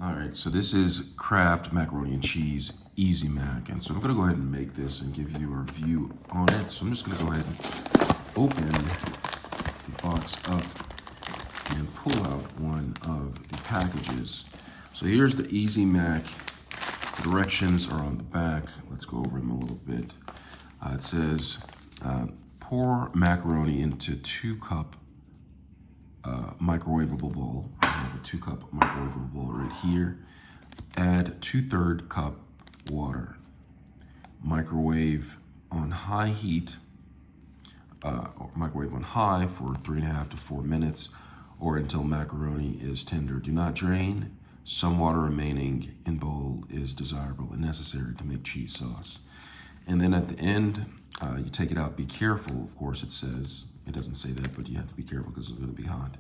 All right, so this is Kraft Macaroni and Cheese Easy Mac. And so I'm gonna go ahead and make this and give you a review on it. So I'm just gonna go ahead and open the box up and pull out one of the packages. So here's the Easy Mac. The directions are on the back. Let's go over them a little bit. It says, pour macaroni into 2-cup microwavable bowl. I have a 2-cup microwavable bowl right here. Add 2/3 cup water. Microwave on high heat, or microwave on high for 3.5 to 4 minutes or until macaroni is tender. Do not drain. Some water remaining in bowl is desirable and necessary to make cheese sauce. And then at the end, you take it out. Be careful, of course it says. It doesn't say that, but you have to be careful because it's going to be hot.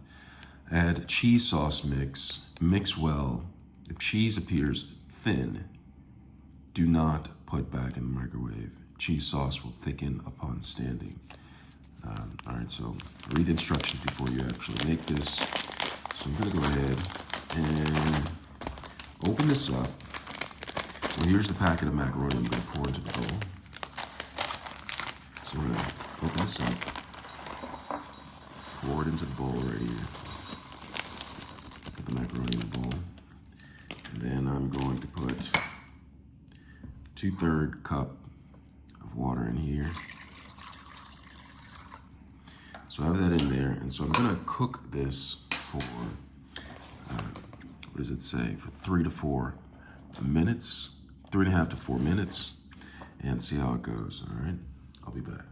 Add cheese sauce mix. Mix well. If cheese appears thin, do not put back in the microwave. Cheese sauce will thicken upon standing. All right, so read instructions before you actually make this. So I'm going to go ahead and open this up. So here's the packet of macaroni I'm going to pour into the bowl. So we're going to open this up, pour it into the bowl right here. Put the macaroni in the bowl. And then I'm going to put 2/3 cup of water in here. So I have that in there. And so I'm going to cook this for, what does it say? For 3 to 4 minutes, 3.5 to 4 minutes, and see how it goes, all right? I'll be back.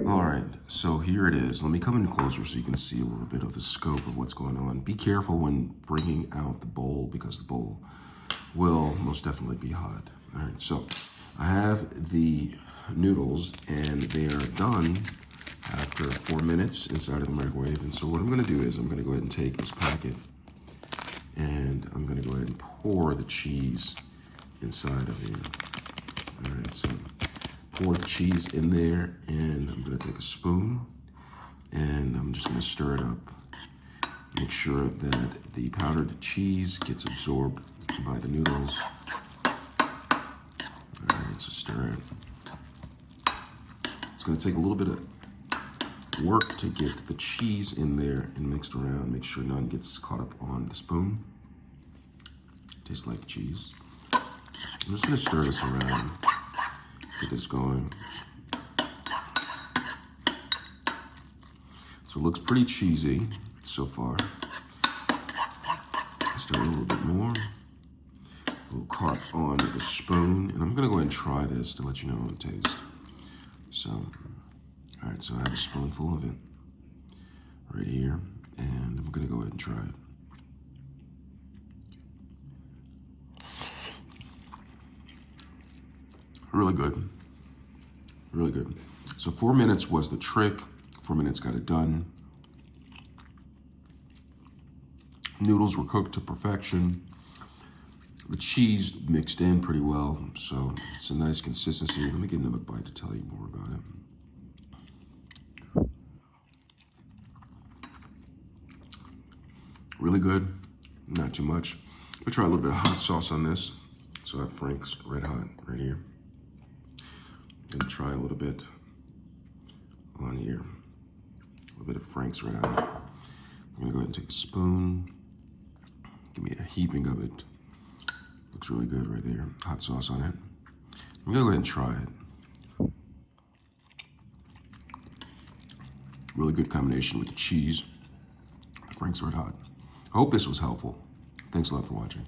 All right, so here it is. Let me come in closer so you can see a little bit of the scope of what's going on. Be careful when bringing out the bowl because the bowl will most definitely be hot. All right, so I have the noodles and they are done after 4 minutes inside of the microwave. And so what I'm gonna do is I'm gonna go ahead and take this packet and I'm gonna go ahead and pour the cheese inside of here. All right, so pour the cheese in there, and I'm gonna take a spoon, and I'm just gonna stir it up. Make sure that the powdered cheese gets absorbed by the noodles. All right, so stir it. It's gonna take a little bit of work to get the cheese in there and mixed around. Make sure none gets caught up on the spoon. Tastes like cheese. I'm just gonna stir this around. Get this going. So it looks pretty cheesy so far. Stir it a little bit more. A little caught on the spoon. And I'm gonna go ahead and try this to let you know how it tastes. So, all right, so I have a spoonful of it right here. And I'm gonna go ahead and try it. Really good, really good. So 4 minutes was the trick. 4 minutes got it done. Noodles were cooked to perfection. The cheese mixed in pretty well, so it's a nice consistency. Let me get another bite to tell you more about it. Really good, not too much. We'll try a little bit of hot sauce on this. So I have Frank's Red Hot right here. And try a little bit on here. A little bit of Frank's Red Hot. I'm gonna go ahead and take a spoon. Give me a heaping of it. Looks really good right there. Hot sauce on it. I'm gonna go ahead and try it. Really good combination with the cheese. Frank's Red Hot. I hope this was helpful. Thanks a lot for watching.